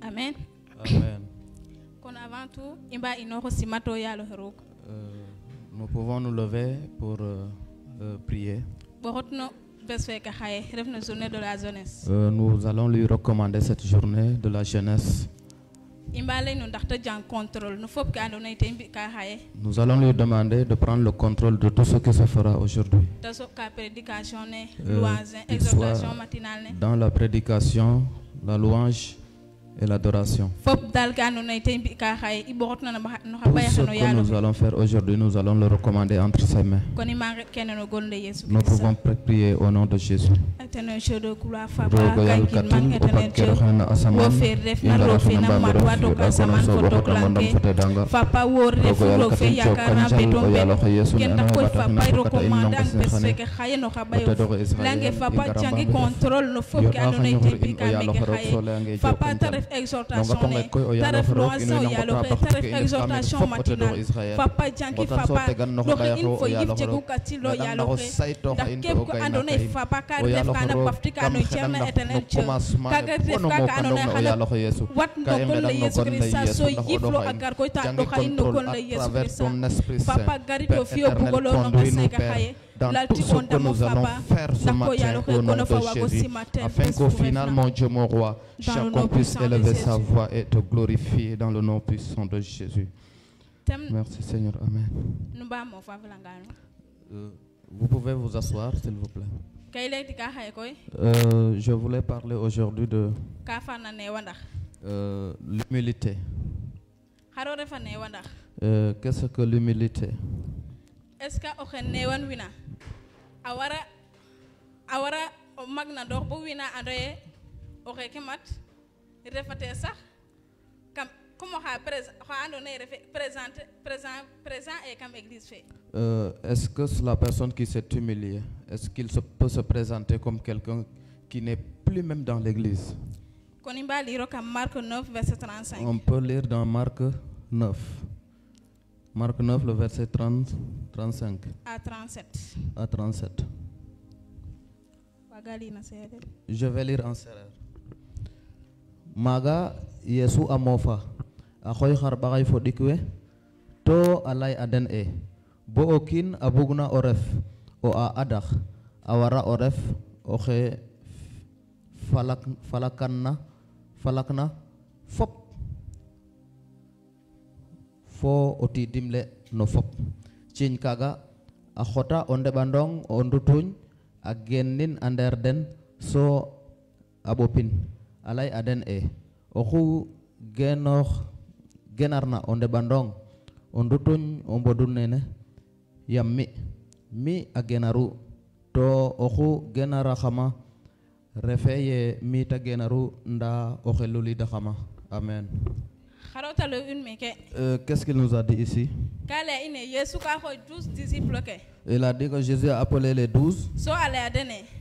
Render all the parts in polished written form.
Amen. Amen. Kon avant tout, imba inoro simato ya lo herok. Nous pouvons nous lever pour prier. Borotno besfe ka haye refna journée de la jeunesse. Nous allons lui recommander cette journée de la jeunesse. Imba lay no ndaxta jang contrôle no fop ka andona ite imbi ka haye. Nous allons lui demander de prendre le contrôle de tout ce qui se fera aujourd'hui. Taso ka prédication ne, louange, exhortation matinale ne. Dans la prédication, la louange et l'adoration. Fop dal ka andona ite imbi ka haye iborotna no Tout habaya ce hano que ya nous lo. allons faire aujourd'hui, nous allons le recommander entre ses mains. Kon imba kene no golde Yesu Nous Christ. pouvons prier au nom de Jésus. Eternel shodo kula fapa Rogo yal kankin katin man eternel opat kerahana asaman. wo fer def na ro fe na mat wa do ka saman ko to klanke fapa wor def ro fe yakara beton be ken ta ko fapa ro commande an perse ke khaye no khabayo langue fapa jangi contrôle no fop ke andona ite bi ka me ke khaye fapa taref exhortation ne taref louange ya lo taref exhortation matinale fapa jangi fapa do in fo yif jegu katilo ya lo da kep ko andona fapa ka def kana paftika no cerna eternel kaga def ka andona khala wat ndokol le Yesu Christa so yiflo agar ko ta do khay ndokol le Yesu Christa papa gari to fio bugolo no baseka khaye dans tout ce que nous allons faire ce matin au nom de Jésus, afin qu'au final, mon Dieu, mon roi, chacun puisse élever sa voix et te glorifier dans le nom puissant de Jésus. Merci Seigneur, Amen. Vous pouvez vous asseoir, s'il vous plaît. Je voulais parler aujourd'hui de l'humilité. Qu'est-ce que l'humilité? Est-ce que newan wina awara o magna dox bo wina andoye o xeke mat refate sax kam comme xa andona présent et comme église fait. Est-ce que c'est la personne qui s'est humiliée, est-ce qu'il peut se présenter comme quelqu'un qui n'est plus même dans l'église? Konimba liro comme Marc 9 verset 35. On peut lire dans Marc 9. Marc 9, le verset 35. À 37. À 37. Je vais lire en serrère. Maga Yesu amofa. Akhoy kharbagay fodikwe. To alay aden e. Bo okin abugna oref. O a adakh. Awara oref. Oche falakna fop. Fo oti dimle no fop chin kaga a khota onde bandong ondutuñ a gennin ander den so abopin alay aden e oxu genarna onde bandong ondutuñ ombodun nene yam mi a genaru to oxu genara xama refe ye mi ta genaru nda oxeluli da xama. Amen. Qu'est-ce qu'il nous a dit ici? Il a dit que Jésus a appelé les 12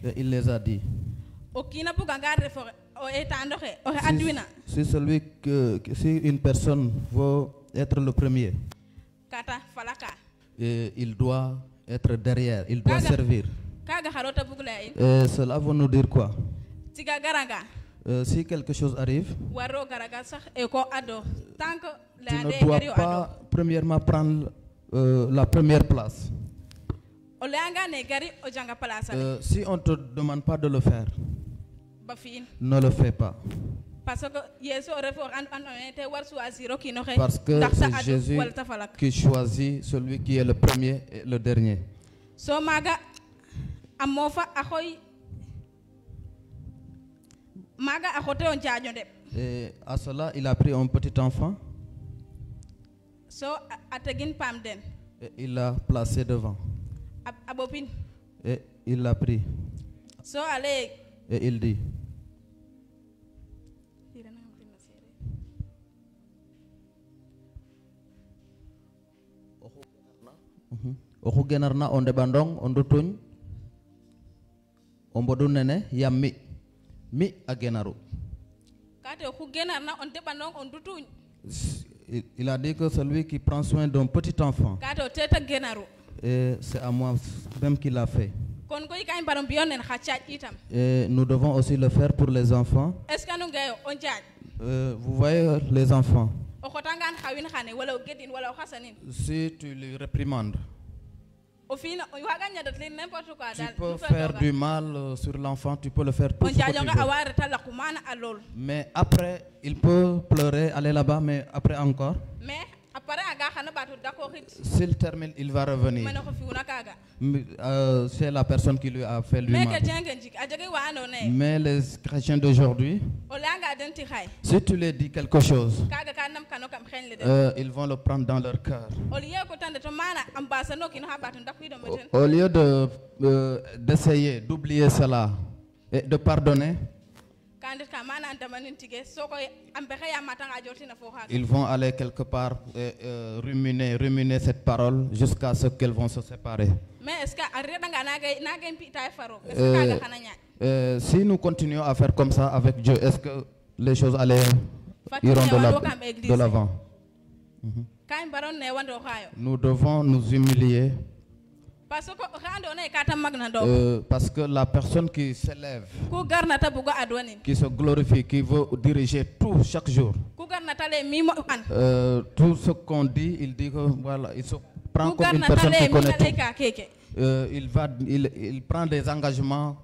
et il les a dit. Si une personne veut être le premier, il doit être derrière, il doit servir. Et cela veut nous dire quoi? Si quelque chose arrive, tu ne dois pas premièrement prendre la première place. Si on ne te demande pas de le faire, ne le fais pas. Parce que c'est Jésus qui choisit celui qui est le premier et le dernier. Et à cela, il a pris un petit enfant et il l'a placé devant. Et il l'a pris. Et il dit. Oxu genarna onde bandong ondutuñ ombodun nene yammi mi a genaru. Il a dit que celui qui prend soin d'un petit enfant, et c'est à moi même qu'il l'a fait. Et nous devons aussi le faire pour les enfants. Vous voyez les enfants. Si tu les réprimandes, tu peux faire du mal sur l'enfant, tu peux le faire tout ce que tu veux. Mais après, il peut pleurer, aller là-bas, mais après encore. S'il termine, il va revenir. C'est la personne qui lui a fait du mal. Mais les chrétiens d'aujourd'hui, si tu leur dis quelque chose, ils vont le prendre dans leur cœur. Au lieu d'essayer d'oublier cela et de pardonner, ils vont aller quelque part et ruminer cette parole jusqu'à ce qu'elles vont se séparer. Si nous continuons à faire comme ça avec Dieu, est-ce que les choses iront de l'avant? Nous devons nous humilier. Parce que la personne qui s'élève, qui se glorifie, qui veut diriger tout chaque jour, tout ce qu'on dit, il dit que voilà, il se prend comme une personne qui connaît tout. Il prend des engagements.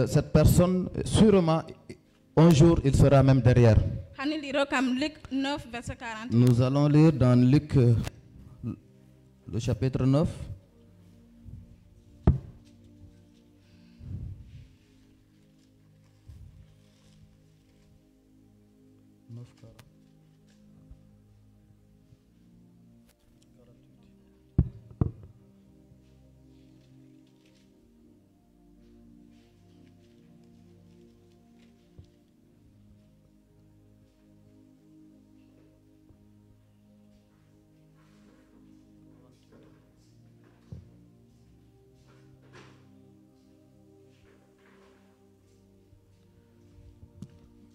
Cette personne, sûrement, un jour, il sera même derrière. Nous allons lire dans Luc, le chapitre 9.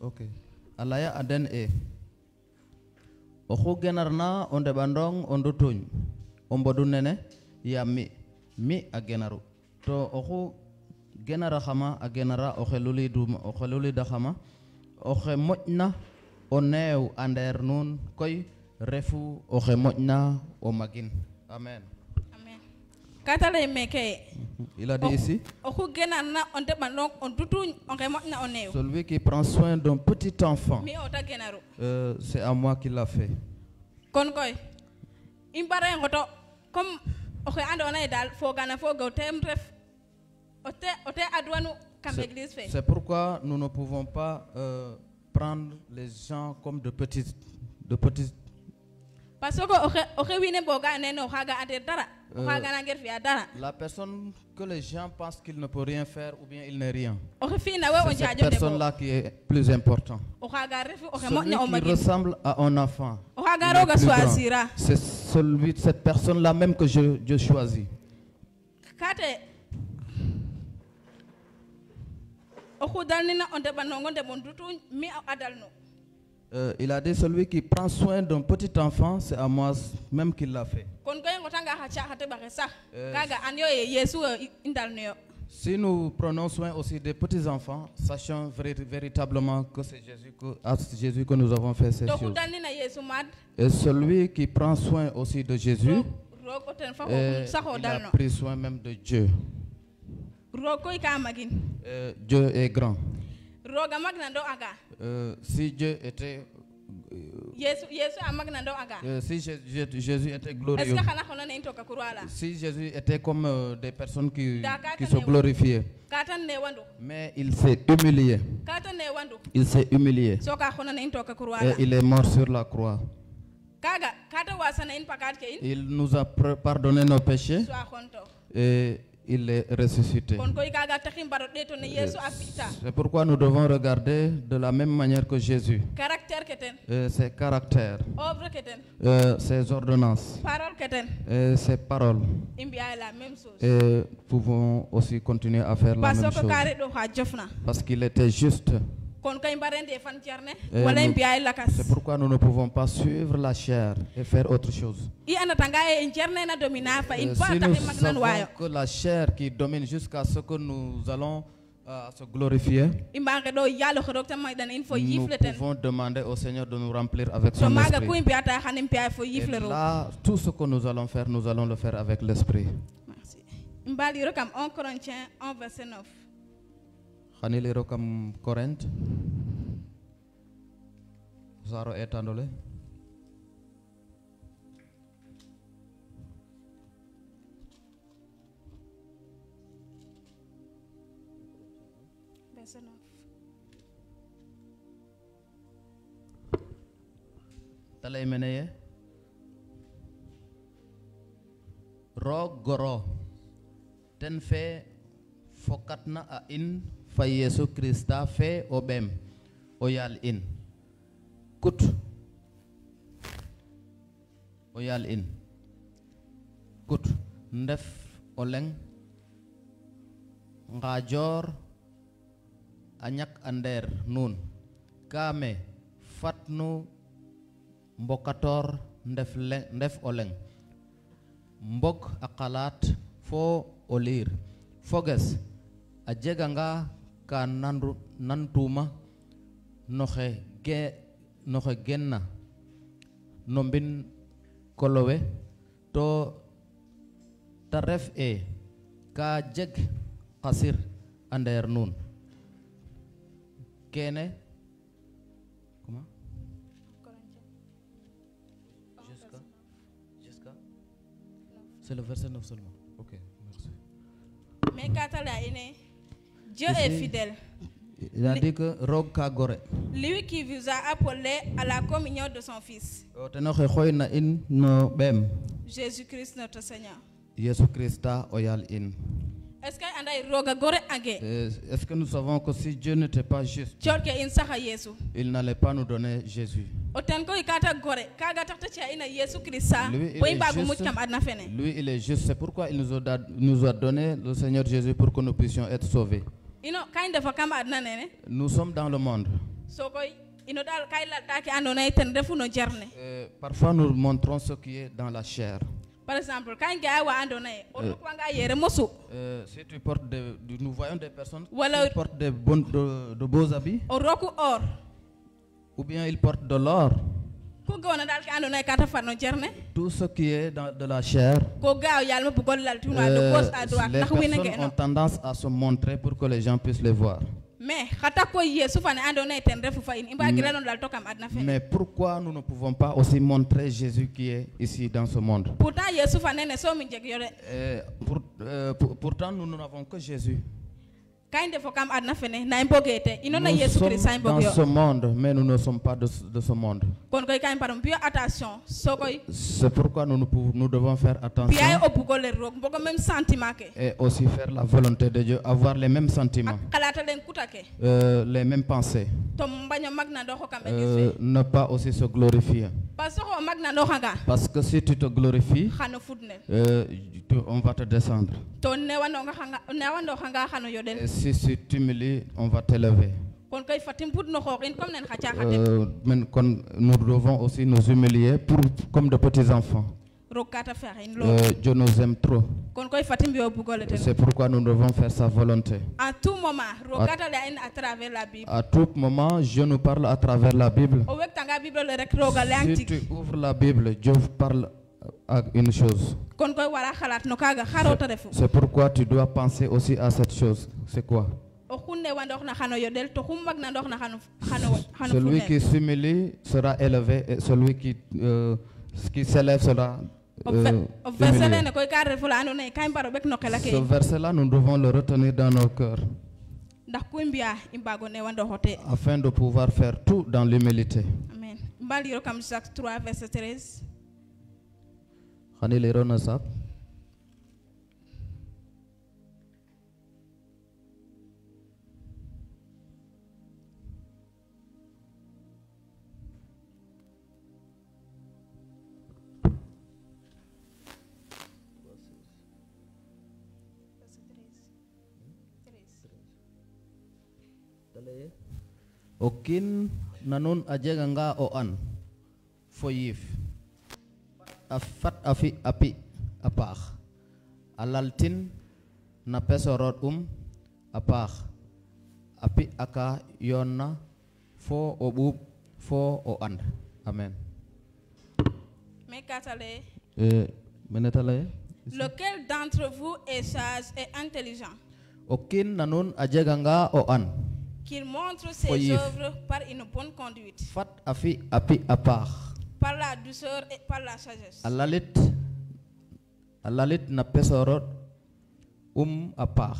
Ok. Alaya aden Oho genarna onde bandong ondo tuny. Ombodu nene ya mi agenaru. To oho genara khama agenara okheluli da khama. Ohe mojna oneu ander nun koy refu ohe mojna omagin. Amen. Il a dit ici, celui qui prend soin d'un petit enfant, c'est à moi qu'il l'a fait. C'est pourquoi nous ne pouvons pas prendre les gens comme de petits. La personne que les gens pensent qu'il ne peut rien faire ou bien il n'est rien, c'est cette personne-là qui est plus important. Celui qui ressemble à un enfant, c'est cette personne-là même que je choisis. Il a dit celui qui prend soin d'un petit enfant, c'est à moi même qu'il l'a fait. Si nous prenons soin aussi des petits enfants, sachons véritablement que c'est Jésus que nous avons fait ces choses. Et celui qui prend soin aussi de Jésus, il a pris soin même de Dieu. Dieu est grand. Si Dieu était si Jésus était glorieux, si Jésus était comme des personnes qui se glorifiaient, mais il s'est humilié. Il s'est humilié. Et il est mort sur la croix. Il nous a pardonné nos péchés et il est ressuscité. C'est pourquoi nous devons regarder de la même manière que Jésus. Ses caractères, ses ordonnances, ses paroles. Et pouvons aussi continuer à faire la même chose. Parce qu'il était juste. C'est pourquoi nous ne pouvons pas suivre la chair et faire autre chose. Si nous savons que la chair qui domine jusqu'à ce que nous allons à se glorifier, nous pouvons demander au Seigneur de nous remplir avec son esprit. Et là, tout ce que nous allons faire, nous allons le faire avec l'esprit. Merci. 1 Corinthiens 1 verset 9. Corinthe. Zaro etandole. Verset 9. Talay meneye. Rog goro. Ten fe fokatna a in fa Yesu Christa fe obem. Oyal in. Kut oyal in kut ndef oleng ngajor anyak ander nun kame fatnu mbokator ndef oleng mbok akalat fo olir foges ajeganga ka nantuma noxe noxe genna nombin kolowe to taref e ka jeg qasir ander nun kene comment jusqu'à c'est le verset 9 seulement. OK, merci. Mais katala ene Dieu est fidèle. Il a dit que Rob Kagore. Lui qui vous a appelé à la communion de son Fils. Jésus-Christ notre Seigneur. Jésus-Christ oyal in. Est-ce que nous savons que si Dieu n'était pas juste, il n'allait pas nous donner Jésus. Lui, il est juste. C'est pourquoi il nous a donné le Seigneur Jésus pour que nous puissions être sauvés. Nous sommes dans le monde. Parfois nous montrons ce qui est dans la chair. Par exemple, si tu portes nous voyons des personnes qui portent de beaux habits, ou bien ils portent de l'or. Tout ce qui est de la chair, les personnes ont tendance à se montrer pour que les gens puissent les voir. Mais pourquoi nous ne pouvons pas aussi montrer Jésus qui est ici dans ce monde? Pourtant, nous n'avons que Jésus. Nous sommes dans ce monde, mais nous ne sommes pas de ce monde. C'est pourquoi nous devons faire attention et aussi faire la volonté de Dieu, avoir les mêmes sentiments, les mêmes pensées, ne pas aussi se glorifier. Parce que si tu te glorifies, on va te descendre. Et si tu t'humilies, on va t'élever. Nous devons aussi nous humilier comme de petits enfants. Dieu nous aime trop. C'est pourquoi nous devons faire sa volonté. À tout moment, Dieu nous parle à travers la Bible. Si tu ouvres la Bible, Dieu parle à une chose. C'est pourquoi tu dois penser aussi à cette chose. C'est quoi? Celui qui s'humilie sera élevé et celui qui s'élève sera humilié. Ce verset-là, nous devons le retenir dans nos cœurs afin de pouvoir faire tout dans l'humilité. Amen. 3 verset 13. Okin nanun ajega nga o an foyif afat afi api apach alaltin na pesorot apach api aka yonna fo obub fo o and. Amen. Lequel d'entre vous est sage et intelligent? Okin nanun ajeganga o an. Qu'il montre ses œuvres par une bonne conduite. Fat afi api apar. Par la douceur et par la sagesse. Alalit na pesorot apar.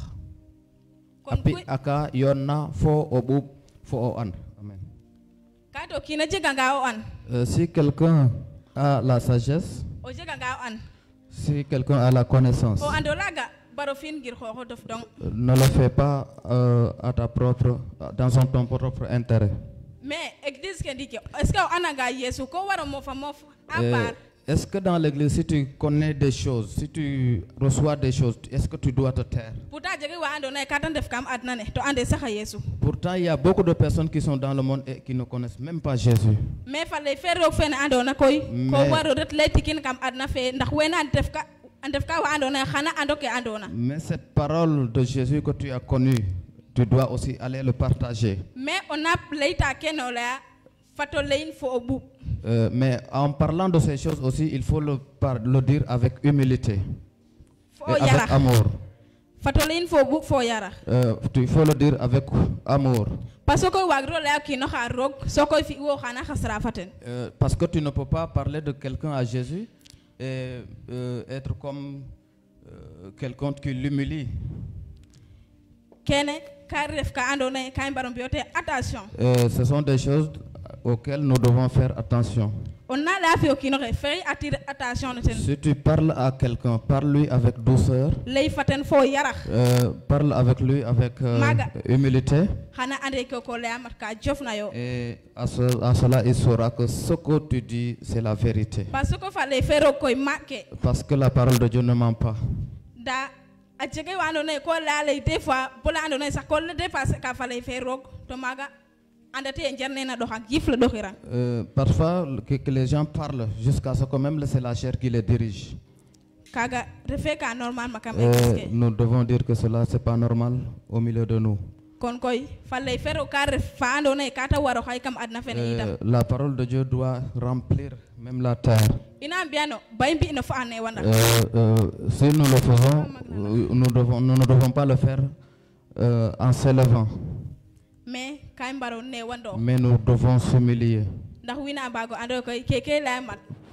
Api aka yonna fo obub fo o an. Amen. Si quelqu'un a la sagesse, si quelqu'un a la connaissance, ne le fais pas à ta propre, dans ton propre intérêt. Mais est-ce que dans l'église, si tu connais des choses, si tu reçois des choses, est-ce que tu dois te taire? Pourtant, il y a beaucoup de personnes qui sont dans le monde et qui ne connaissent même pas Jésus. Mais cette parole de Jésus que tu as connue, tu dois aussi aller le partager. Mais en parlant de ces choses aussi, il faut le dire avec humilité et avec amour. Il faut le dire avec amour. Parce que tu ne peux pas parler de quelqu'un à Jésus et être comme quelqu'un qui l'humilie. Ce sont des choses auxquelles nous devons faire attention. Si tu parles à quelqu'un, parle-lui avec douceur, parle avec lui avec humilité, et à cela il saura que ce que tu dis c'est la vérité. Parce que la parole de Dieu ne ment pas. Parfois que les gens parlent jusqu'à ce que même c'est la chair qui les dirige. Nous devons dire que cela c'est pas normal au milieu de nous. La parole de Dieu doit remplir même la terre. Si nous le faisons, nous ne devons pas le faire en s'élevant. Mais nous devons s'humilier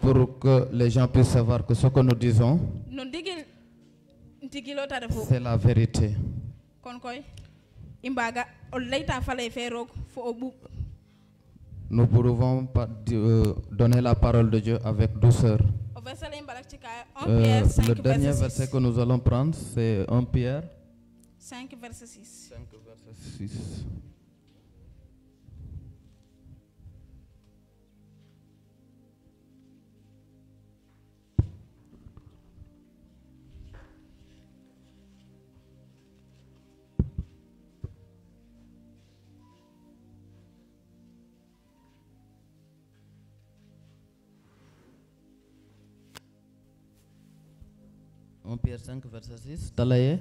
pour que les gens puissent savoir que ce que nous disons, c'est la vérité. Nous pouvons donner la parole de Dieu avec douceur. Le dernier verset que nous allons prendre, c'est 1 Pierre 5, verset 6. 5, verset 6. Pierre 5 verset 6 talaye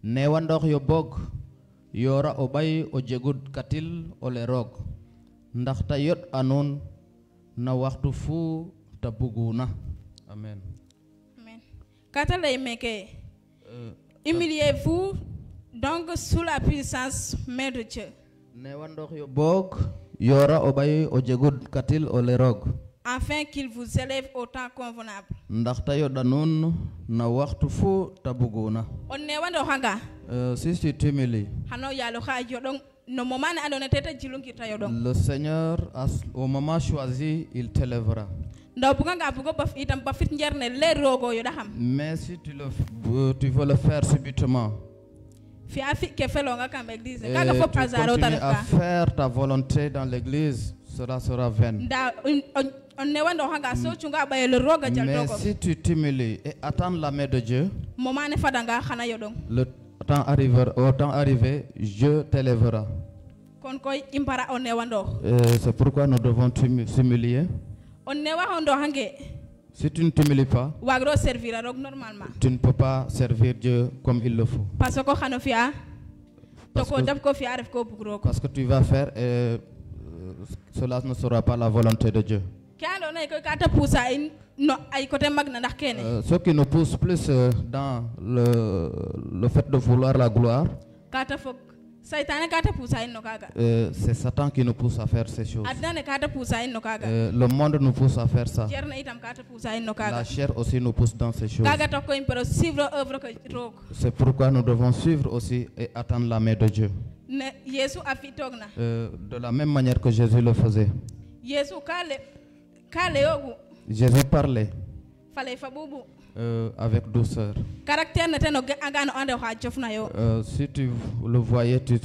newandok yo bog yora obay o jegud katil ole rog ndax ta yot anon na waxtu fu ta buguna. Amen. Amen. Katalaye meke humiliez-vous donc sous la puissance main de Dieu. Newandok yo bog yora obay o jegud katil ole rog afin qu'il vous élève au temps convenable. Si tu t'humilies, le Seigneur, au moment choisi, il t'élèvera. Mais si tu veux le faire subitement, continuer à faire ta volonté dans l'église, cela sera vain. Mais si tu t'humilies et attends la main de Dieu, le temps arrivé, Dieu t'élèvera. C'est pourquoi nous devons s'humilier. Si tu ne t'humilies pas, tu ne peux pas servir Dieu comme il le faut. Parce que tu vas faire et cela ne sera pas la volonté de Dieu. Ce qui nous pousse plus dans le fait de vouloir la gloire, c'est Satan qui nous pousse à faire ces choses. Le monde nous pousse à faire ça. La chair aussi nous pousse dans ces choses. C'est pourquoi nous devons suivre aussi et attendre la main de Dieu. De la même manière que Jésus le faisait. Jésus parlait avec douceur. Si tu le voyais, tu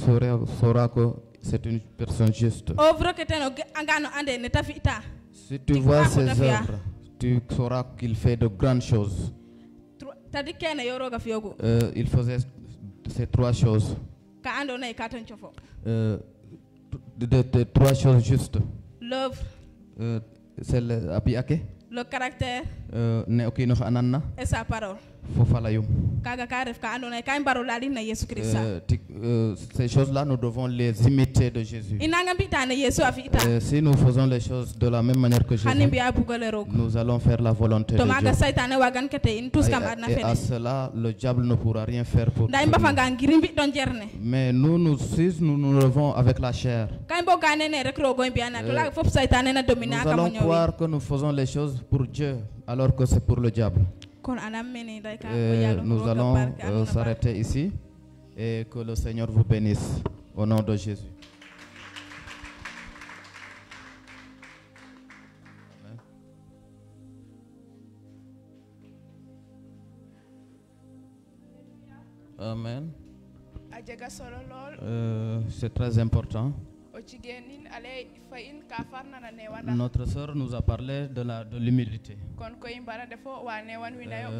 sauras que c'est une personne juste. Si tu vois ses œuvres, tu sauras qu'il fait de grandes choses. Il faisait ces trois choses. De trois choses justes. C'est le caractère et sa parole. Ces choses-là, nous devons les imiter de Jésus. Si nous faisons les choses de la même manière que Jésus, nous allons faire la volonté de Dieu. Et à cela, le diable ne pourra rien faire pour nous. Mais nous levons avec la chair. Nous allons croire que nous faisons les choses pour Dieu alors que c'est pour le diable. Nous allons s'arrêter ici et que le Seigneur vous bénisse au nom de Jésus. Amen. C'est très important. Notre sœur nous a parlé de l'humilité.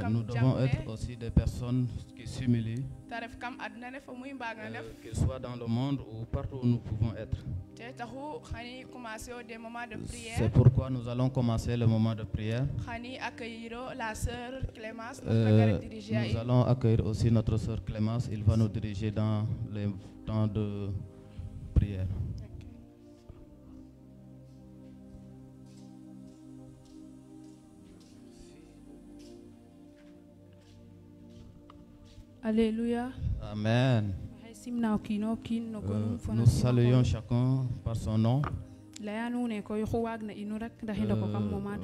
Nous devons être aussi des personnes qui s'humilient, qu'ils soient dans le monde ou partout où nous pouvons être. C'est pourquoi nous allons commencer le moment de prière. Nous allons accueillir aussi notre sœur Clémence. Il va nous diriger dans les temps de prière. Alléluia. Amen. Nous saluons chacun par son nom.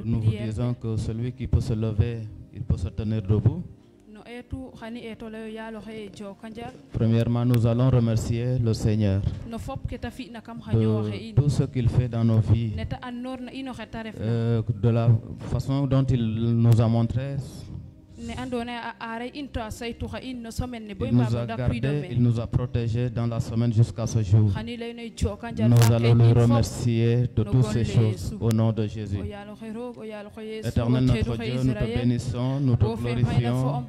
Nous vous disons que celui qui peut se lever, il peut se tenir debout. Premièrement, nous allons remercier le Seigneur de tout ce qu'il fait dans nos vies, de la façon dont il nous a montré. Il nous a gardés, il nous a protégés dans la semaine jusqu'à ce jour. Nous allons le remercier de toutes ces choses au nom de Jésus. Éternel notre Dieu, nous te bénissons, nous te glorifions,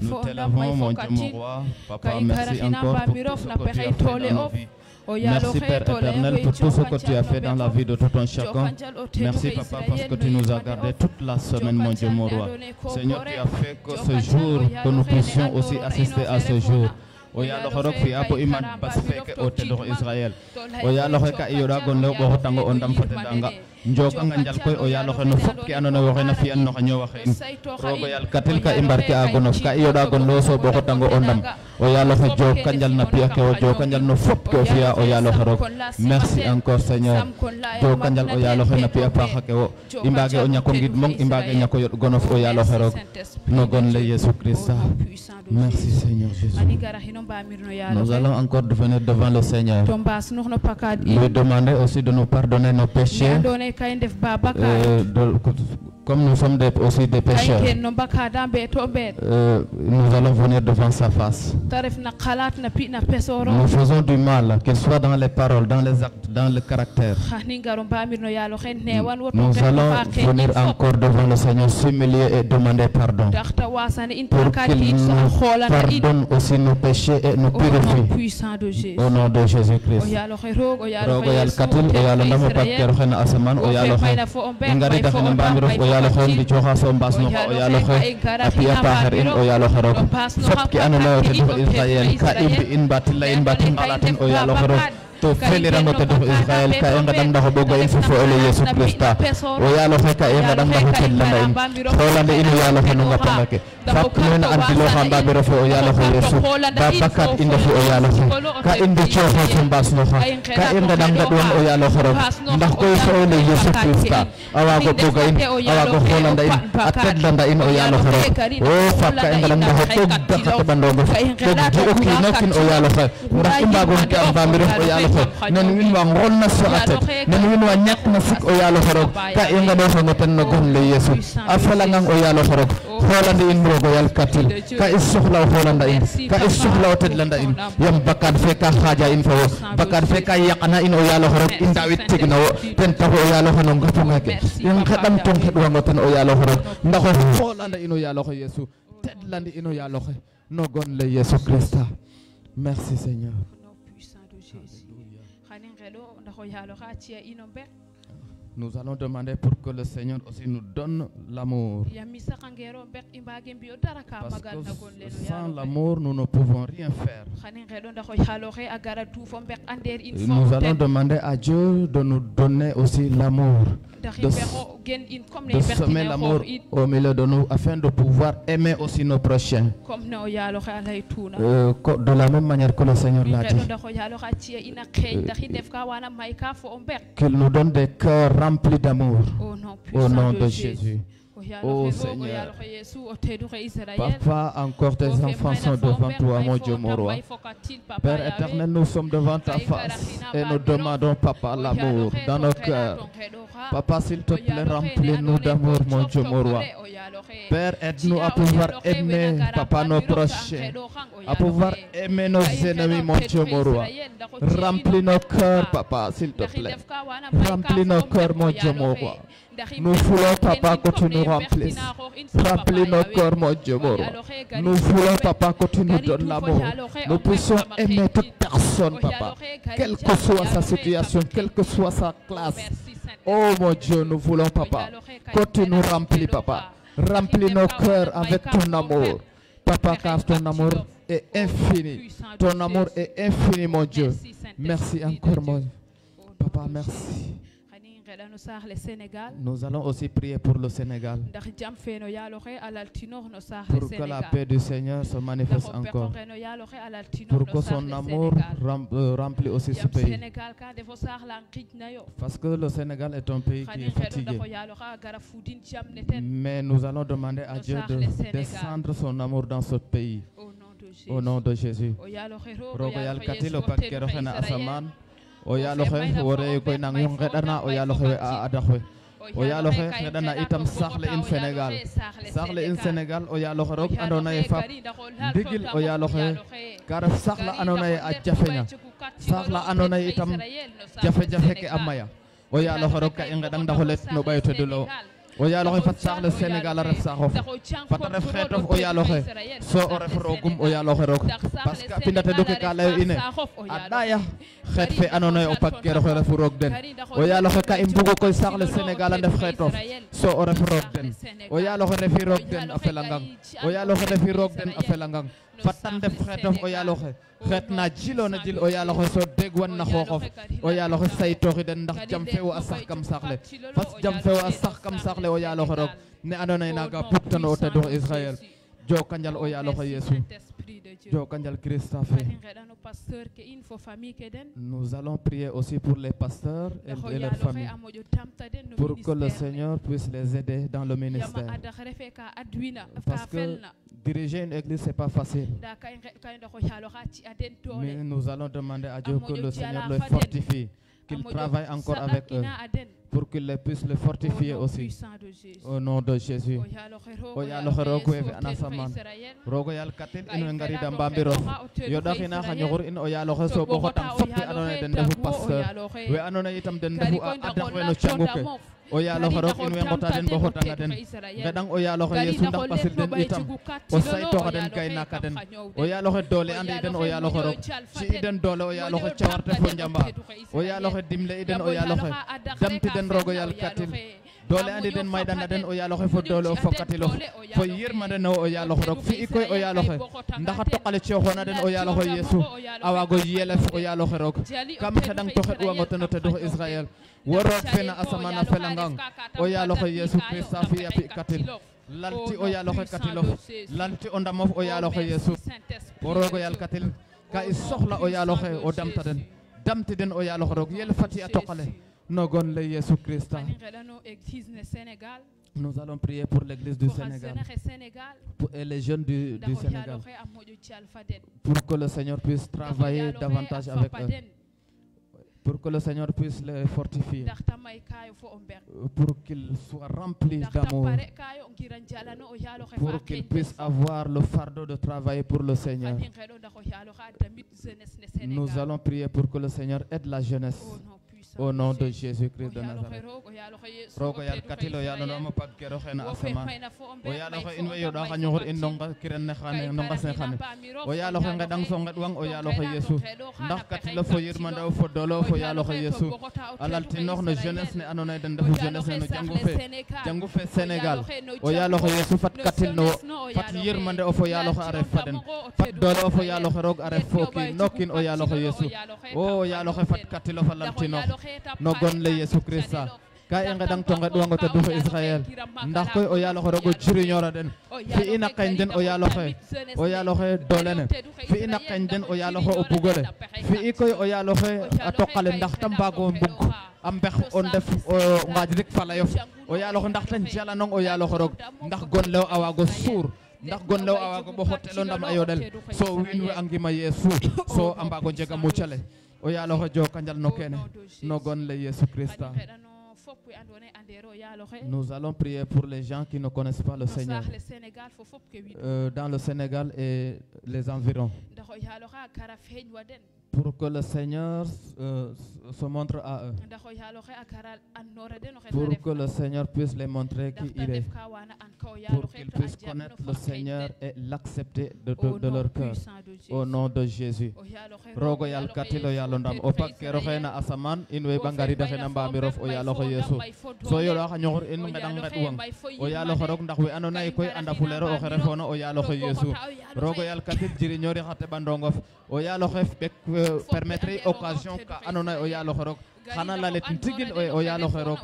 nous t'élèvons, mon Dieu, mon roi. Papa, merci encore pour tout ce que tu as fait dans nos vies. Merci Père éternel pour tout ce que tu as fait dans la vie de tout un chacun. Merci Papa parce que tu nous as gardés toute la semaine, mon Dieu, mon roi. Seigneur, tu as fait que ce jour, que nous puissions aussi assister à ce jour. Oya loxorok fi apo iman bas feke o tedo Israël. Oya loxe ka iyoda gonle bo tango ondam fatedanga. Njoka nganjal koy oya loxe no fokki anona waxe na fi an no xanyo waxe in. Rogo yal katil ka imbarke a gonof ka iyoda gonlo so bo tango ondam. Oya loxe jo kanjal na piya ke o jo kanjal no fop ko fiya oya loxe rok. Merci encore Seigneur. Jo kanjal oya loxe na piya pa ke o imbage o nyako ngid mong imbage nyako yot gonof oya loxe rok. No gonle Jésus Christ. Merci Seigneur Jésus. Nous allons encore venir devant le Seigneur. Lui demander aussi de nous pardonner nos péchés. Comme nous sommes aussi des pécheurs, nous allons venir devant sa face. Nous faisons du mal, qu'il soit dans les paroles, dans les actes, dans le caractère. Nous allons venir encore devant le Seigneur, s'humilier et demander pardon. Pour qu'il nous pardonne aussi nos péchés et nous purifie. Au nom de Jésus-Christ. yalo xon di joxa so mbas no o yalo xo apiya taxar in o yalo xoro fop ki andoona yee ten Israel ka imbi in batilla in batin alatin o yalo xoro to felirano te def Israel ka e ngadang ndax boga in fo ele Yesu Krista o yalo xe ka e ngadang ndax tellanda in xolande in o yalo xe no ngapanga ke fap nena andilo xa mbamiro fo o yalo xe Yesu ba bakat in fo o yalo xe ka in di coxo fo mbas no xa ka i ngadang ngadwan o yalo xe rog ndax koy fo ele Yesu Krista a wago boga in a wago xolanda in a tellanda in o yalo xe rog o fap ka i ngadang ndax tog daka teɓandongo tog di o kiino kin o yalo xe ndax i mbagon ke a mbamiro o yalo nen win wa ngol na soatet nen win wa ñak na sik o yalo xorog ka i ngado fango ten no gon le Yesu a felangang o yalo xorog xolande in rogo yal katil ka i soxla o xolanda in ka i soxla o tedlanda in yam bakad fe ka xaja in fo bakad fe ka yaqana in o yalo xorog i ndawit tigna wo ten taxu o yalo xano ngapanga ke in xedam ton xedwango ten o yalo xorog ndax o xolanda in o yalo xe Yesu tedlandi in o yalo xe no gon le Yesu Krista. Merci Seigneur. Nous allons demander pour que le Seigneur aussi nous donne l'amour. Parce que sans l'amour, nous ne pouvons rien faire. Nous allons demander à Dieu de nous donner aussi l'amour. De semer l'amour au milieu de nous afin de pouvoir aimer aussi nos prochains. De la même manière que le Seigneur l'a dit. Qu'il nous donne des cœurs remplis d'amour. Au nom de Jésus. Oh Seigneur, Papa, encore tes enfants sont devant toi, mon Dieu, mon roi. Père éternel, nous sommes devant ta face et nous demandons, Papa, l'amour dans nos cœurs. Papa, s'il te plaît, remplis-nous d'amour, mon Dieu, mon roi. Père, aide-nous à pouvoir aimer, Papa, nos prochains, à pouvoir aimer nos ennemis, mon Dieu, mon roi. Remplis nos cœurs, Papa, s'il te plaît. Remplis nos cœurs, mon Dieu, mon roi. Nous voulons, Papa, que tu nous remplisses. Remplis nos cœurs, mon Dieu, mon roi. Nous voulons, Papa, que tu nous donnes l'amour. Nous puissions aimer toute personne, Papa, quelle que soit sa situation, quelle que soit sa classe. Oh, mon Dieu, nous voulons, Papa, que tu nous remplis, Papa. Remplis nos cœurs avec ton amour. Papa, car ton amour est infini. Ton amour est infini, mon Dieu. Merci encore, mon Dieu. Papa, merci. Nous allons aussi prier pour le Sénégal. Pour que la paix du Seigneur se manifeste encore. Pour que son amour remplisse aussi ce pays. Parce que le Sénégal est un pays qui est fatigué. Mais nous allons demander à Dieu de descendre son amour dans ce pays. Au nom de Jésus. O yalo xe wore koy nang yong xedana o yalo xe a adaxwe o yalo xe xedana itam saxle in Sénégal o yalo xe rok andona ye fap ndigil o yalo xe ka ref saxla andona ye a jafeña saxla andona ye itam jafe-jafe ke a maya o yalo xe rok ka i ngedang ndax o let no ɓayo tedulo o yalo xe fat saax le Sénégal a ref saaxof fata ref xeetof o yalo xe so o ref roogum o yalo xe roog parce que a pinda tedu ke ka leyo ine a ɗaya xeet fe andoona yee o pakkero xe refu roog den o yalo xe ka i mbugo koy saax le Sénégal a ndef xeetof so o ref roog den o yalo xe refi roog den a felangang o yalo xe refi roog den a felangang fatan ndef xeetof o yalo xe xeet na jiloona jil o yalo xe so degwan na xooxof o yalo xe saytooxi den ndax jam fe wo a sax kam saax le fas jam fe wo a sax kam saax le o yalo xe roog ne andoona yee naaga bugtano o tedox Israël jokanjal o yalo xe Yesu jokanjal Christa fe. Nous allons prier aussi pour les pasteurs et leurs familles pour que le Seigneur puisse les aider dans le ministère. Parce que diriger une église, c'est pas facile. Mais nous allons demander à Dieu que le Seigneur les fortifie, qu'il travaille encore avec eux, pour qu'il puisse les fortifier aussi. Au nom de Jésus. Oyalo rogo eve anasaman. Rogo yal katil inu ngari dambambiro. Yodakhina khanyogor in oyalo so bokhotang foppi anone den defu pasteur. We anone itam den defu adakwe no changuke. Oyalo rok in we ngota den bokhotanga den. Gadang oyalo Yesu ndax pasil den itam. O sayto den kay nakaden. Oyalo dole andi den oyalo rok. Ci den dole oyalo cawarte fo njamba. Oyalo dimle iden oyalo damti den rogo yal katil dole andi den maydana den o yaloxe fo dole o fokatilo fo yirmande no o yaloxe rok fi ikoy o yaloxe ndax toqale cioxona den o yaloxe yesu awago yelef o yaloxe rok kam xedang to xed wango teno te do Israël worok fena asamana felangang o yaloxe yesu Christa fi api katil lalti o yaloxe katilo lalti o ndamof o yaloxe yesu orogo yal katil ka i soxla o yaloxe o damta den damti den o yaloxe rok yel fati a toqale nogon le Yesu Christ. Nous allons prier pour l'église du Sénégal et les jeunes du Sénégal pour que le Seigneur puisse travailler davantage avec eux, pour que le Seigneur puisse les fortifier, pour qu'ils soient remplis d'amour, pour qu'ils puissent avoir le fardeau de travailler pour le Seigneur. Nous allons prier pour que le Seigneur aide la jeunesse. Au nom de Jésus-Christ de Nazareth. Rogo yal katilo yal no ma pak kero xena asaman. O yal xo in we yoda xanyor in nonga kiren ne xane nonga sen xane. O yal xo ngedang so nged wang o yal xo Yesu. Ndax katilo fo yirmanda fo dolo fo yal xo Yesu. Alalti nok no jeunesse ne anona den defu jeunesse no jangu fe Sénégal. O yal xo Yesu fat katil no fat yirmanda o fo yal xo aref faden. Fat dolo o fo yal xo rog aref fo ki nokin o yal xo Yesu. O yal xo fat katilo fa lalti no no gon le Yesu Christa ka e ngedang to nged wango te du Israël ndax koy o yalo xe rogo jiri ñora den fi ina kañ den o yalo xe dolene fi ina kañ den o yalo xe o bugole fi i koy o yalo xe a toqale ndax ta mbago mbug a mbex o ndef o ngaaj rik falayof o yalo xe ndax ta jalanong o yalo xe rog ndax gon lew a wago suur ndax gon lew a wago bo xotelo ndam a yodel so wiin we a ngima Yesu so a mbago njega mucale o yalo xe jo kanjal no kene no gon le Yesu Christa. Nous allons prier pour les gens qui ne connaissent pas le Seigneur dans le Sénégal et les environs, pour que le Seigneur se montre à eux, pour que le Seigneur puisse les montrer qui il est, pour qu'ils puissent connaître le Seigneur et l'accepter de leur cœur. Au nom de Jésus. Rogo yal katilo yalondam opak keroxena asaman inwe bangari daxena mbamirof o yaloxo Yesu so yolo xa ñoxor in ngedang nged wang o yaloxo rok ndax we andona ye koy anda fulero o xerefona o yaloxo Yesu rogo yal katil jiriñori xa teɓandongof o yaloxe ɓek permettre occasion ka andona ye o yaloxo rok xana lalet tigil o yaloxe rok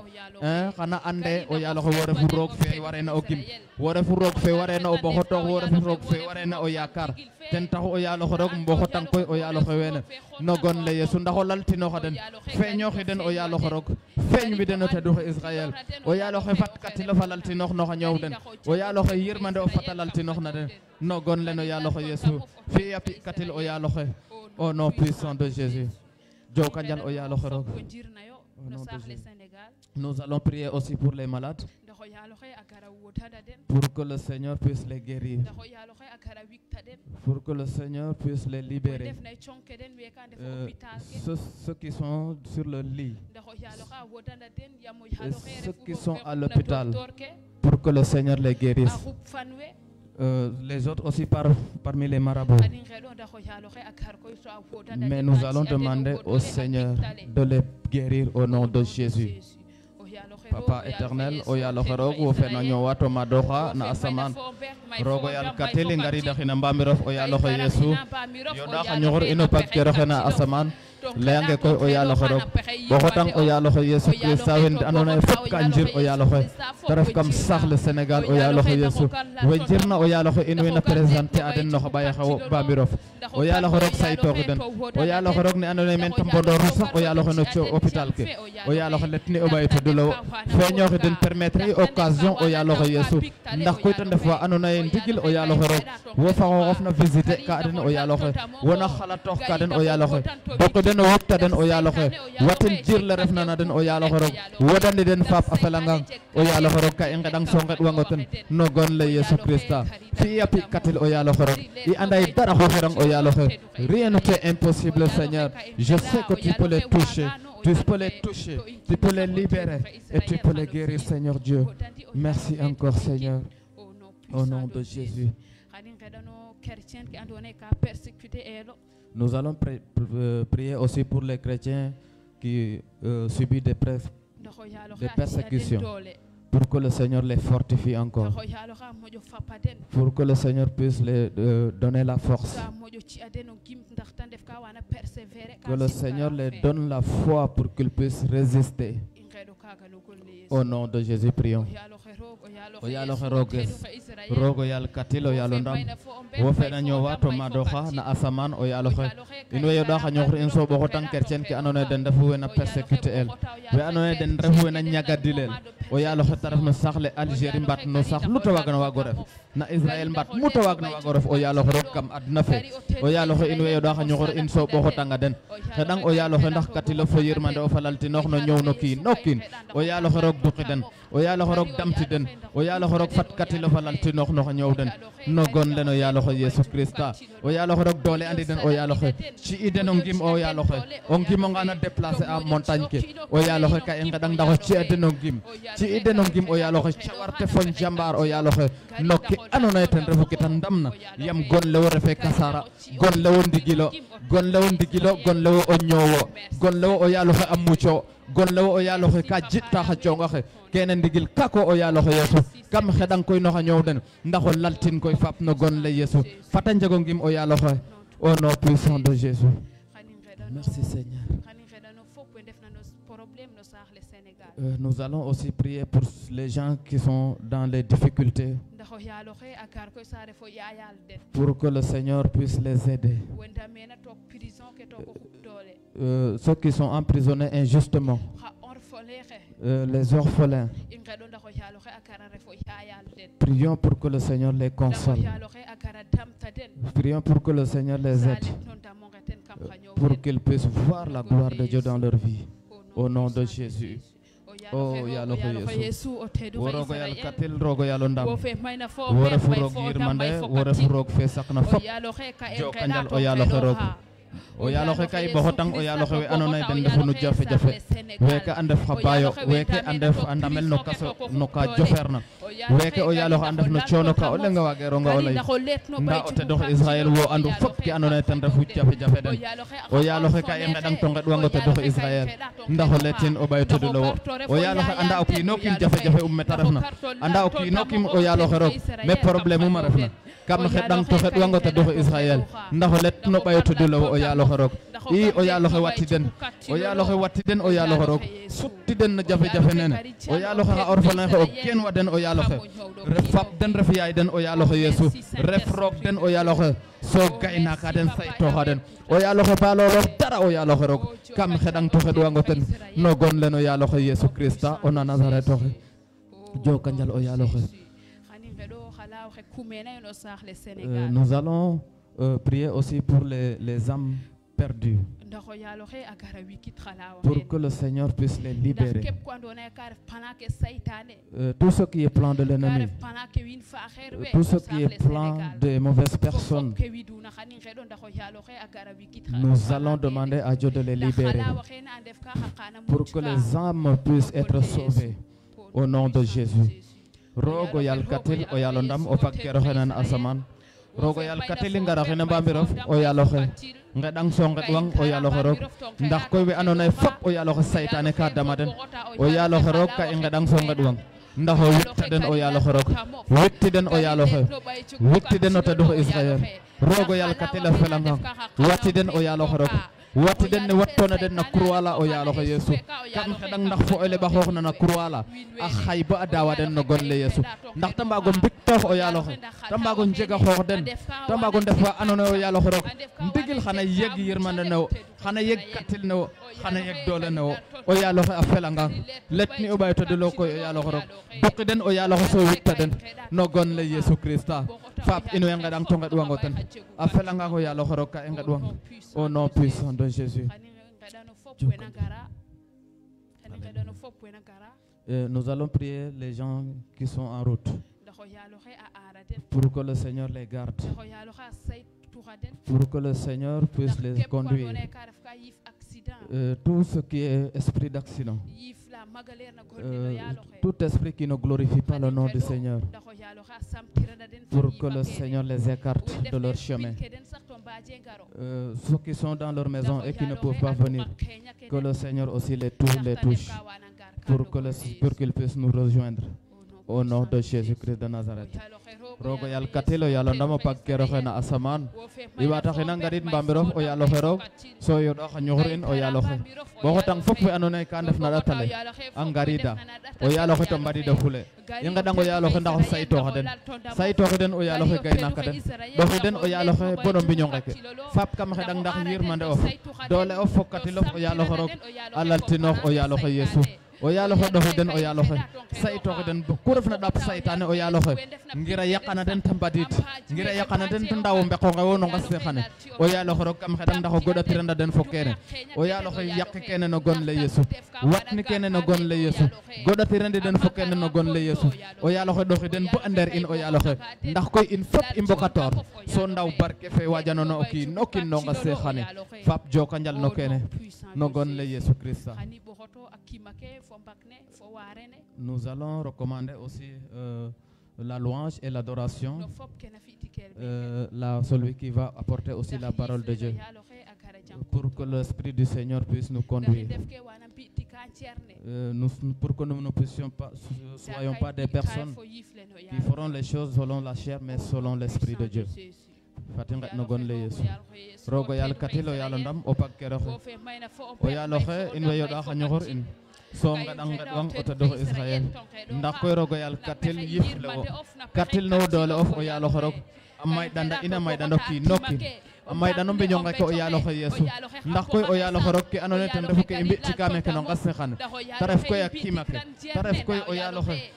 xana ande o yaloxe wo refu roog fe warena o gim wo refu roog fe warena o boxotoox wo refu roog fe warena o yakar ten taxu o yaloxe rok mboxotan koy o yaloxe wene no gon le Yesu ndax o laltinoxa den feñoxi den o yaloxe rok feñ wi den o teduxe Israël o yaloxe fat katilo fa laltinox no xa ñoow den o yaloxe yirmande o fata laltinox na den no gon le no yaloxe Yesu fi a pi katil o yaloxe au nom puissant de Jésus. Nous allons prier aussi pour les malades, pour que le Seigneur puisse les guérir, pour que le Seigneur puisse les libérer. Ceux qui sont sur le lit, et ceux qui sont à l'hôpital, pour que le Seigneur les guérisse. Les autres aussi parmi les marabouts. Mais nous allons demander au Seigneur de les guérir au nom de Jésus. Papa éternel, oyalo rogo fena nyowato madoha na asaman. Rogo yal kateli ngari dakhina mbamirof oyalo Yesu. Yoda khanyor ino pakkero khana asaman. Leange koy oyalo rog. Bokotang oyalo Yesu Christ wen anona fop kanjir oyalo taraf kam sax le Sénégal oyalo Yesu. Wejirna oyalo ino na présenter aden no khabaya khaw bamirof. Oyalo rog say togden. Oyalo rog ne anona men tambodor sax oyalo no ci hôpital ke. Oyalo letni obayto dulo feñoxe den permettre occasion o yaloxe Yesu ndax koy tan def wa andoona ye ndigil o yaloxe rog wo fa xooxof na visiter ka den o yaloxe wona xalatoox ka den o yaloxe boko den o wopta den o yaloxe watin jirle refna na den o yaloxe rog wodandi den faap a felangang o yaloxe rog ka i ngeɗang so ngeɗwango ten no gon le Yesu Christa fi a pi katil o yaloxe rog i anda ye dara xooxirang o yaloxe rien n'est impossible Seigneur, je sais que tu peux les toucher. Tu peux les toucher, tu peux les libérer et tu peux les guérir, Seigneur Dieu. Merci encore, Seigneur. Au nom de Jésus. Nous allons prier aussi pour les chrétiens qui subissent des persécutions. Pour que le Seigneur les fortifie encore. Pour que le Seigneur puisse les donner la force. Que le Seigneur les donne la foi pour qu'ils puissent résister. Au nom de Jésus, prions. Rogo yal katilo yalondam wo fena nyowa to madoxa na asaman o yaloxe in way yoɗaxa ñoxor in so ɓoxo tan kercen ke ando naye den refu wena persécuté el we ando naye den refu wena ñagadilel o yaloxe te ref no sax le Algérie mbat no sax lu ta wagna wago ref na Israël mbat mu ta wagna wago ref o yaloxe rok kam adna fe o yaloxe in way yoɗaxa ñoxor in so ɓoxo tanga den xeɗang o yaloxe ndax katilo fo yirmande o falaltinoox no ñoow no kiin o yaloxe rok duqi den o yaloxe rok damti den o yaloxe rok fat katilo falaltinoox no xa ñoow den no gon len o yaloxe Yesu Christa o yaloxe rok doole andi den o yaloxe ci i den o ngim o yaloxe o ngimo nga na déplacer a montagne ke o yaloxe ka i ngeɗang ndax o ci a den o ngim ci i den o ngim o yaloxe cawarte fo njambar o yaloxe no ke ando naye ten refu ke ta ndamna yam gon le wo refe kasara gon le wo ndigilo gon le wo ndigilo gon le wo o ñoowo gon le wo o yaloxe a muco gon le wo o yaloxe ka jitta xa congaxe kene ndigil kako o yaloxe Yesu kam xeɗang koy no xa ñoow den ndax o laltin koy fap no gon le Yesu fata njego ngim o yaloxe au nom puissant de Jésus. Merci Seigneur. Nous allons aussi prier pour les gens qui sont dans les difficultés, pour que le Seigneur puisse les aider. Ceux qui sont emprisonnés injustement, les orphelins, prions pour que le Seigneur les console. Prions pour que le Seigneur les aide, pour qu'ils puissent voir la gloire de Dieu dans leur vie. Au nom de Jésus. Oh yaloxe Yesu wo rogo yal katil rogo yalo ndam wo refu roog yirmande wo refu roog fe saqna fop jokonjal o yaloxe roog o yaloxe kay bo xotang o yaloxe we ando naye den ndefu no jafe-jafe weke a ndef xa bayo weke a ndef a ndamel no kaso no ka jofeerna weke o yaloxe a ndef no coono ka o lenga wageronga o lay nda o tedox Israël wo andu fop ke ando naye ten refu jafe-jafe den o yaloxe ka i ngeɗang to ngeɗwang o tedox Israël ndax o letin o ɓayo tedulo wo o yaloxe anda o kiino kiin jafe-jafe meta refna anda o kiino kiin o yaloxe roog me problème uma refna kam xeɗang to xeɗwango tedox Israël ndax o let no ɓayo tedulo wo o yaloxe roog i o yaloxe watti den o yaloxe watti den o yaloxe roog sutti den no jafe-jafe nene o yaloxe xa orphelin xe o geen wa den o yaloxe ref fap den ref yaay den o yaloxe Yesu ref roog den o yaloxe so gaynaka den saytoxa den o yaloxe ba lolox dara o yaloxe roog kam xeɗang to xeɗwango ten no gon len o yaloxe Yesu Christa o na Nazaret oxe jokonjal o yaloxe. Nous allons prier aussi pour les âmes perdues, pour que le Seigneur puisse les libérer. Tout ce qui est plan de l'ennemi, tout ce qui est plan de mauvaises personnes, nous allons demander à Dieu de les libérer, pour que les âmes puissent être sauvées au nom de Jésus. Rogo yal katil o yalondam o pakkero xenan asaman rogo yal katil ngara xena mbambirof o yaloxe ngedang so ngedwang o yaloxe rok ndax koy we andona ye fop o yaloxe saytane ka dama den o yaloxe rok ka i ngedang so ngedwang ndax o witta den o yaloxe rok witti den o yaloxe witti den o teduxo Israël rogo yal katil a felanga watti den o yaloxe rok watti den ne wattona den na croix la o yaloxe Yesu kam xedang ndax fo ele baxoox na croix la a xay ba a dawa den no gon le Yesu ndax ta mbago mbiktoox o yaloxe ta mbago njega xoox den ta mbago ndef wa andona ye o yaloxe rok ndigil xana yeg yirmande ne wo xana yeg katil ne wo xana yeg doole ne wo o yaloxe a felanga let ni o ɓayo todelo koy o yaloxe rok duqi den o yaloxe so witta den no gon le Yesu Christa fap in way ngedang to ngedwango ten a felanga o yaloxe rok ka i ngedwang au nom puissant de Jésus. Nous allons prier les gens qui sont en route pour que le Seigneur les garde, pour que le Seigneur puisse les conduire. Tout ce qui est esprit d'accident, tout esprit qui ne glorifie pas le nom du Seigneur, pour que le Seigneur les écarte de leur chemin. Ceux qui sont dans leur maison et qui ne peuvent pas venir, que le Seigneur aussi les touche, pour qu'ils puissent nous rejoindre. Au nom de Jésus-Christ de Nazareth. Rogo yal katilo yalo ndamo pakkero xena asaman. Iwata xena ngarit mbambirof o yalo xero. So yodo xanyurin o yalo xe. Bo xotang fop fe anone ka ndef na datale. Angarida. O yalo xe to mbadi de fule. Yenga dango yalo xe ndax sayto xaden. Sayto xaden o yalo xe gayna kaden. Do xeden o yalo xe bono mbiño ngeke. Fap kam xedang ndax yirmande of. Dole of fokatilo o yalo xero. Alaltino o yalo xe Yesu. O yalo xe doxi den o yalo xe sayto xe den ku refna dap saytane o yalo xe ngira yaqana den tambadit ngira yaqana den ndaw mbeko nga wono nga xane o yalo xe rok kam xedang ndax o godatiranda den fo kene o yalo xe yaq kene no gon le Yesu watni kene no gon le Yesu godatirande den fo kene no gon le Yesu o yalo xe doxi den bu ander in o yalo xe ndax koy in fop i mbokator so ndaw barke fe wajanono o kiin no kin no nga xane fap joka njal no kene no gon le Yesu Christa. Nous allons recommander aussi la louange et l'adoration. Celui qui va apporter aussi la parole de Dieu. Pour que l'Esprit du Seigneur puisse nous conduire. Pour que nous ne soyons pas des personnes qui feront les choses selon la chair, mais selon l'Esprit de Dieu. Fatingat no gon le Yesu rogo yal katilo yalo ndam o pakkero o yalo xe in we yoda xañoxor in so ngadang wang o tado Israel ndax koy rogo yal katil yif le o katil no dole of o yalo xorok amay danda ina may dando ki nokki amay dando mbiño ngake o yalo xe Yesu ndax koy o yalo xorok ke andone ten refu ke i mbi tikame ke no ngas ne xan ta ref koy a kimake ta ref koy o yalo xe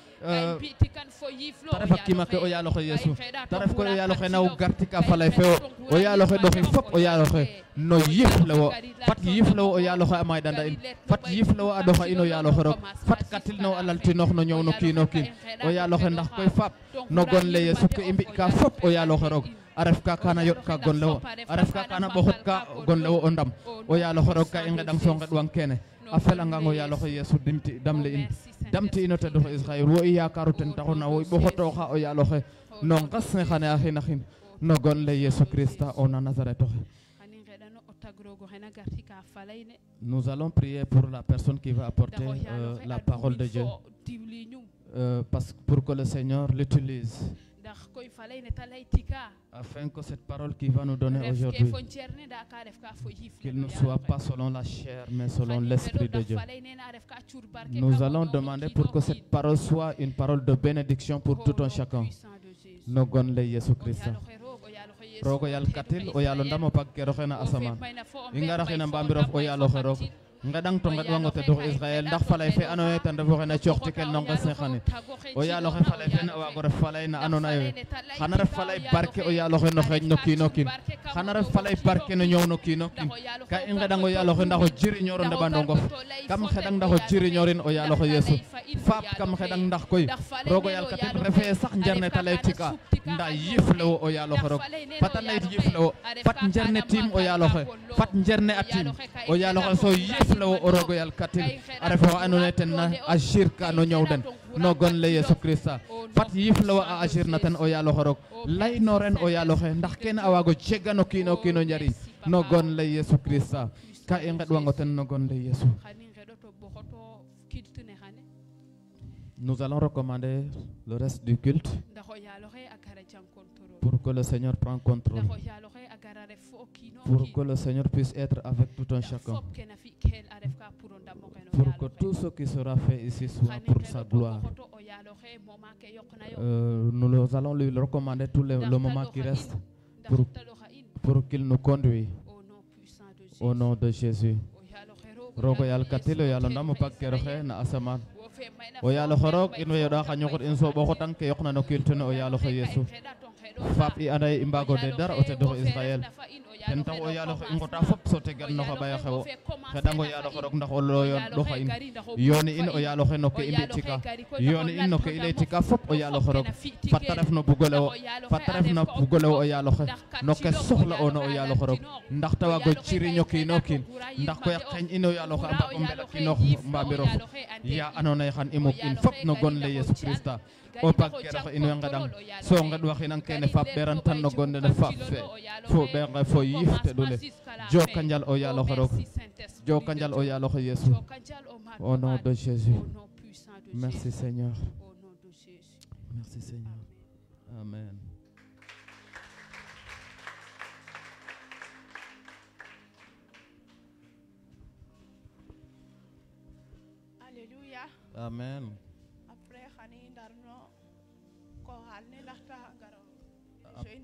taref akima ke o yalo xe Yesu taref koy o yalo xe na gartika falay fe o yalo xe doxi fop o yalo xe no yif lewo fat yif lewo o yalo xe amay danda in fat yif lewo a doxa in o yalo xe rok fat katil no alaltinox no ñow no kiino kiin o yalo xe ndax koy fap no gon le Yesu ke i mbi ka fop o yalo xe rok a ref ka kana yot ka gon lewo a ref ka kana ɓoxot ka gon lewo o ndam o yalo xe rok ka i ngedang so ngedwang kene a felangang o yalo xe Yesu damle in damti ino te doxo Israel wo i yakaru ten taxuna wo i ɓoxotoxa o yalo xe no ngas ne xane a xina xin no gon le Yesu Christa o na Nazareth oxe. Nous allons prier pour la personne qui va apporter la parole de Dieu pour que le Seigneur l'utilise afin que cette parole qui va nous donner aujourd'hui, qu'il ne soit pas selon la chair, mais selon l'Esprit de Dieu. Nous allons demander pour que cette parole soit une parole de bénédiction pour tout un chacun. No gon le Yesu Christa. Rogo yal katil o yalo ndamo pakkero xena asaman. Ingara xena mbambirof o yalo xerok. Ngadang to ngadwango te dox Israel ndax falay fe andoona yee ten refu xena cooxtikel no nges ne xane o yaalo xe falay fe a waago ref falay na andoona yee xana ref falay barke o yaalo xe no xeeñ no kiin o kiin xana ref falay barke no ñoow no kiin o kiin ka i nqeɗang o yaalo xe ndax o jiriñoor o ndeɓandongof kam xeɗang ndax o jiriñoorin o yaalo xe Yeesu faap kam xeɗang ndax koy roog o yaal katin refee sax njerne ta lay tika ndaa yiif le wo o yaalo xe roog fata layit yiif le wo fat njerne tiim o yaalo xe fat njerne a tiim o yaalo xe so yiif le wo o roog o yaal katin a ref oxe andoona yee ten na agir ka no ñoow den no gon le Yeesu Christa fat yiif le wo a agir na ten o yaalo xe roog layno ren o yaalo xe ndax kene a waago jega no kiin o kiin o njariñ no gon le Yeesu Christa ka i nqeɗwango ten no gon le Yeesu. Nous allons recommander le reste du culte pour que le Seigneur prenne contrôle, pour que le Seigneur puisse être avec tout un chacun, pour que tout ce qui sera fait ici soit pour sa gloire. Nous allons lui recommander tout le moment qui reste pour qu'il nous conduise au nom de Jésus. Rogo yal katilo yal ndamo pakkero xe na asaman o yaalo xe roog in way yoɗa xa ñoxor in sooɓo xotan ke yoqna no kiil tene o yaalo xe Yeesu faap i anda ye i mbago de dara o tedox Israel ten taxu o yaalo xe i ngota fop so tegan no xa ɓaya xewo xeɗang o yaalo xe roog ndax o loyon ɗoxa in yooni in o yaalo xe no ke i mbi'tika yooni in no ke i laytika fop o yaalo xe roog fat ta ref no bugole wo fat ta ref no bugole wo o yaalo xe no ke soxla ona o yaalo xe roog ndax ta waago ciriñ o kiin o kiin ndax koy a xeñ in o yaalo xe a mbaago mbelakinoox mbambirof ya andoona yee xan i muk in fop no gon le Yeesu Christa o pakkero xe in way nqeɗang so nqeɗwaxinang kene faap ɓeerantan no gon nene faap fe fo ɓeerxe fo yiif teɗule joka njal o yaalo xe roog joka njal o yaalo xe Yeesu au nom de Jésus. Merci Seigneur. Merci Seigneur. Amen. Alléluia. Amen. Après,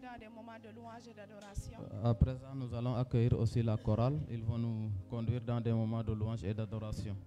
dans des moments de louange et d'adoration. À présent, nous allons accueillir aussi la chorale. Ils vont nous conduire dans des moments de louange et d'adoration.